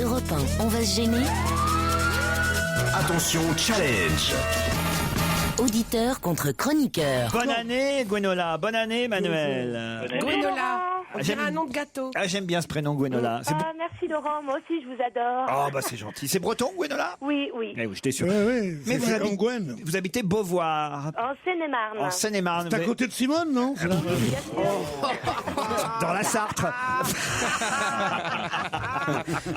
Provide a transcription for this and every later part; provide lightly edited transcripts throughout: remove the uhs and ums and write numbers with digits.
Europe 1, on va se gêner. Attention, challenge. Auditeur contre chroniqueur. Bonne année, Gwenola. Bonne année, Manuel. Gwenola, on dirait j'aime- un nom de gâteau. Ah, j'aime bien ce prénom, Gwenola. C'est Ah, merci Laurent, moi aussi je vous adore. Oh, bah c'est gentil. C'est breton, Gwenola? Oui, oui. Eh oui, j'étais sûr. Oui, Mais c'est comme Gwen. vous habitez Beauvoir, En Seine-et-Marne. en Seine-et-Marne. T'es à vous côté de Simone, non C'est là. êtes dans la Sarthe.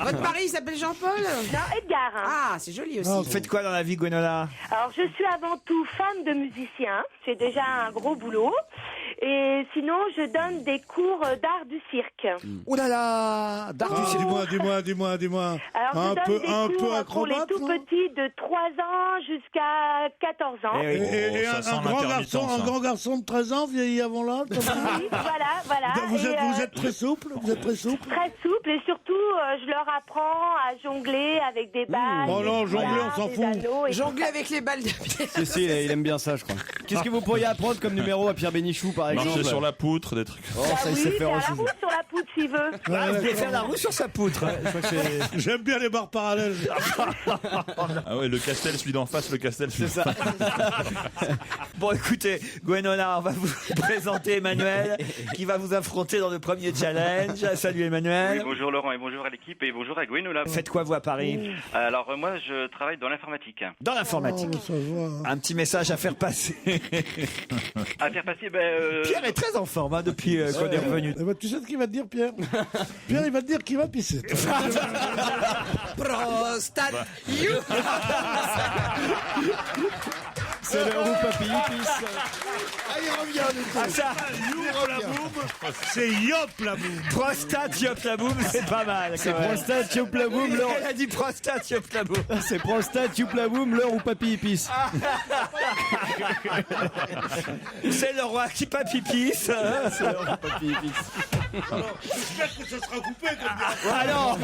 Votre mari, il s'appelle Jean-Paul? Non, Edgar. Hein. Ah, c'est joli aussi. Vous faites quoi dans la vie, Gwenola? Alors, je suis avant tout fan de musicien. J'ai déjà un gros boulot. Et sinon, je donne des cours d'art du cirque. Ouh là là, d'art du cirque. Dis-moi. Alors, Un je donne peu des cours pour les acrobate, tout non petits de 3 ans jusqu'à 14 ans. Eh oui. Et ça sent l'intermittence, un grand garçon de 13 ans vieilli avant l'âge comme ça. Oui, voilà. Vous Et, êtes très souple. très souple et surtout, je leur apprends à jongler avec des balles. Oh non, des jongler, boulards, on s'en des fout. anneaux et Jongler avec les balles de pied. Si, il aime bien ça, je crois. Qu'est-ce que vous pourriez apprendre comme numéro à Pierre Bénichou, par exemple? Marcher sur la poutre, des trucs. Oh, Bah ça, il oui, sait faire faire la aussi. roue sur la poutre s'il veut. Ah, vous voulez faire la roue sur sa poutre. J'aime bien les barres parallèles. Ah ouais, le Castel, celui d'en face, le Castel, celui d'en face. Bon, écoutez, Gwenola, on va vous présenter Emmanuel, qui va vous affronter dans le premier challenge. Salut Oui, Emmanuel. bonjour Laurent et bonjour à l'équipe et bonjour à Gwenola. Faites quoi, vous, à Paris? Alors moi je travaille dans l'informatique. Dans l'informatique. Oh, ça se voit. Un petit message à faire passer. À faire passer, Pierre est très en forme hein, depuis qu'on est revenu. Eh ben, tu sais ce qu'il va te dire, Pierre Pierre, il va te dire qu'il va pisser. Prostate. C'est le roux papy pisse. Ah, ça, C'est Yop la boum. prostate, yop la boum, c'est pas mal. C'est prostate, youp la boum, l'heure. Elle a dit prostate, yop la boum. C'est prostate, youp la boum, l'heure où papy pisse. C'est le roi qui papipisse. C'est l'heure où papy pisse. J'espère que ça sera coupé comme bien. Ah non.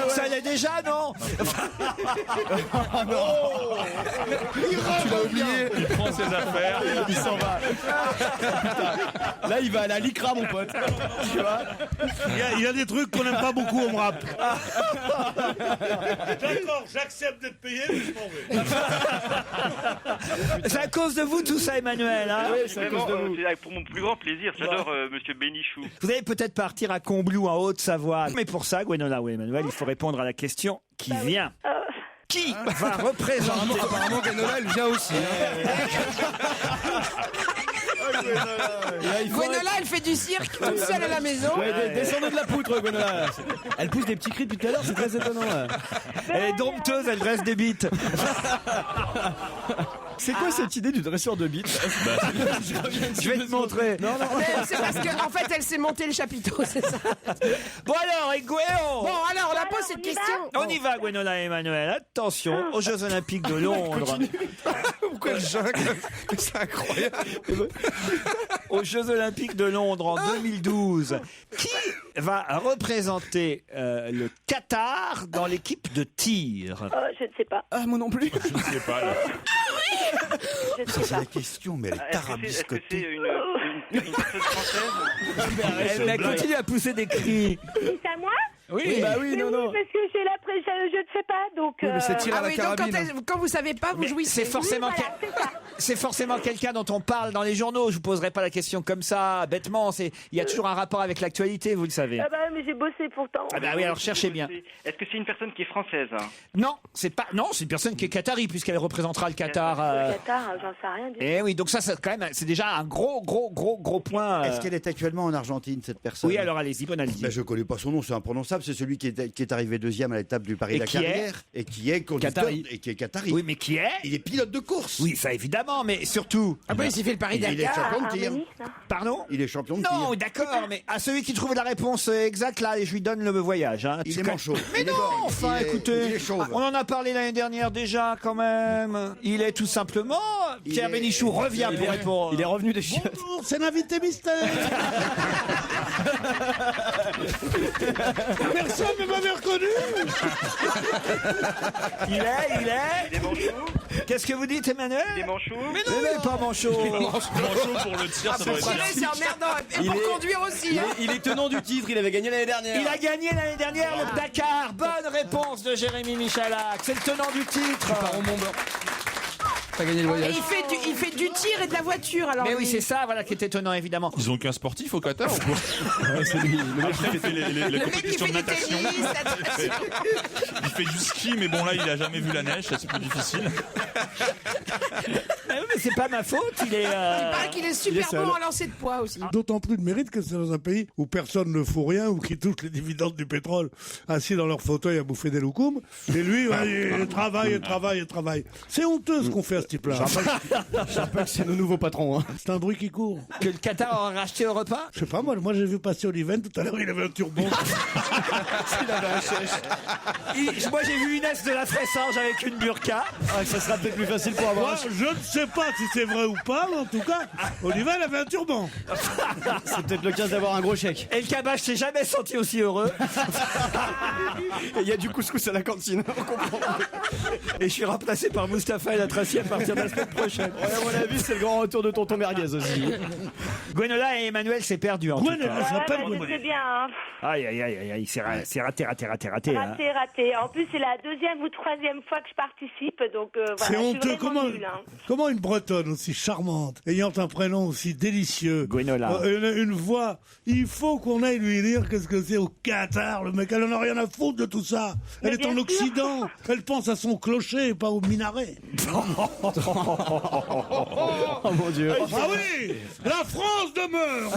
Ça l'est déjà, non? Tu l'as oublié. Il prend ses affaires. Il s'en va. Putain. Là, il va à la licra, mon pote. Tu vois? Il y a des trucs qu'on n'aime pas beaucoup au rap. D'accord, j'accepte d'être payé, mais je m'en vais. C'est à cause de vous tout ça, Emmanuel. Hein? C'est à cause vraiment, de vous. c'est pour mon plus grand plaisir. J'adore Monsieur Bénichou. Vous allez peut-être partir à Combloux en Haute-Savoie. Mais pour ça, Gwenola ou Emmanuel, il faut répondre à la question qui vient. Qui va représenter Apparemment, Gwenola, elle vient aussi. Là, il faut Gwenola, elle fait du cirque toute seule à la maison. Ouais, descendez de la poutre, Gwenola. Elle pousse des petits cris depuis tout à l'heure, c'est très étonnant. Là. Elle est dompteuse, elle dresse des bites. C'est quoi cette idée du dresseur de bites? Je vais te montrer. Non. Mais c'est parce qu'en fait, elle s'est montée le chapiteau, c'est ça. Bon alors, et Gwéo Bon, alors, on a posé on cette y va question. On y va, Gwenola et Emmanuel. Attention, aux Jeux Olympiques de Londres. Pourquoi le jungle? C'est incroyable. Aux Jeux Olympiques de Londres en 2012, qui va représenter le Qatar dans l'équipe de tir? Je ne sais pas. Ah, moi non plus. Je sais pas, là. Je ne sais pas. question, mais elle Est-ce que c'est une personne française? Elle continue à pousser des cris. C'est à moi? Oui, bah oui, Mais non, oui, non. parce que j'ai l'impression, je ne sais pas, donc... Oui, mais c'est tiré à Ah la oui, donc carabine. quand vous savez pas, vous Mais jouissez. c'est forcément, Oui, voilà, c'est ça. c'est forcément quelqu'un dont on parle dans les journaux. Je vous poserai pas la question comme ça, bêtement. Il y a toujours un rapport avec l'actualité, vous le savez. Ah bah mais j'ai bossé pourtant. Ah bah oui, alors cherchez bien. Est-ce que c'est une personne qui est française? Non, c'est pas. Non, c'est une personne qui est qatari puisqu'elle représentera le Qatar. Le Qatar, j'en sais rien du tout. Eh oui, donc ça quand même, c'est déjà un gros point. Est-ce qu'elle est actuellement en Argentine, cette personne? Oui, alors allez-y, Bonaldi. Ben, je connais pas son nom, c'est imprononçable. C'est celui qui est arrivé deuxième à l'étape du Paris Et Dakar qui est hier et qui est conducteur Qatari. et qui est qatari. Oui, mais qui est Il est pilote de course. Oui, ça évidemment, mais surtout. Ah bah, il s'est fait le Paris Il est Dakar. champion de tir. Arménie, non Pardon. Il est champion de tir. Non, d'accord, mais à celui qui trouve la réponse exacte, là, je lui donne le voyage. Hein. Il Tu est connais- manchot. Mais Il est non, borgne. enfin, Il est- écoutez, il est chauve. on en a parlé l'année dernière déjà, quand même. Il est tout simplement. Pierre est- Bénichou revient pour répondre. Il est revenu des chiottes. Bonjour, c'est l'invité mystère. Personne ne m'avait reconnu. Il est manchot. Qu'est-ce que vous dites, Emmanuel? Il est manchot. Mais pas manchot. Manchot pour le tir, ça doit être Tirer, c'est emmerdant. Et pour conduire aussi. Hein. Il est tenant du titre, il avait gagné l'année dernière. Il a gagné l'année dernière le Dakar. Bonne réponse de Jérémy Michalak. C'est le tenant du titre. T'as gagné le Et voyage. il fait du tir et de la voiture. Alors Mais oui, lui. c'est ça, voilà, qui est étonnant, évidemment. Ils ont qu'un sportif au Qatar ou quoi? C'est lui. Le mec, Après, il fait les Le mec qui compétitions fait de du natation. tennis, natation. Il fait du ski, mais bon, là, il a jamais vu la neige, ça, c'est plus difficile. Mais c'est pas ma faute, il est. Il paraît qu'il est super seul. bon à lancer de poids aussi. D'autant plus de mérite que c'est dans un pays où personne ne fout rien ou qui touche les dividendes du pétrole assis dans leur fauteuil à bouffer des loukoums. Et lui, ouais, il travaille. C'est honteux ce qu'on fait à ce type-là. je rappelle que c'est nos nouveaux patrons. Hein. C'est un bruit qui court. Que le Qatar aura racheté au repas. Je sais pas, moi j'ai vu passer Oliven tout à l'heure, il avait un turban. Moi, j'ai vu Inès de la Fressange avec une burqa. Ah, ça sera peut-être plus facile pour avoir Moi, je ne sais pas si c'est vrai ou pas, mais en tout cas, Oliven avait un turban. C'est peut-être l'occasion d'avoir un gros chèque. Et le Kabash s'est jamais senti aussi heureux. Et il y a du couscous à la cantine. On comprend. Et je suis remplacé par Mustapha et la Tracy à partir de la semaine prochaine. Ouais, à mon avis, c'est le grand retour de tonton Merguez aussi. Gwenola et Emmanuel s'est perdu en tout Gwenola, cas. ça s'appelle je Gwenola. sais bien. Hein. Aïe, c'est raté. Hein. Raté. En plus, c'est la 2e ou 3e fois que je participe, donc voilà. C'est je suis honteux. vraiment nulle, hein. Comment une Bretonne aussi charmante, ayant un prénom aussi délicieux, Gwenola. une voix, il faut qu'on aille lui dire qu'est-ce que c'est au Qatar, le mec, elle en a rien à foutre de tout ça. Elle Mais est en bien sûr. Occident, elle pense à son clocher et pas au minaret. Oh mon Dieu. Ah oui, la France demeure.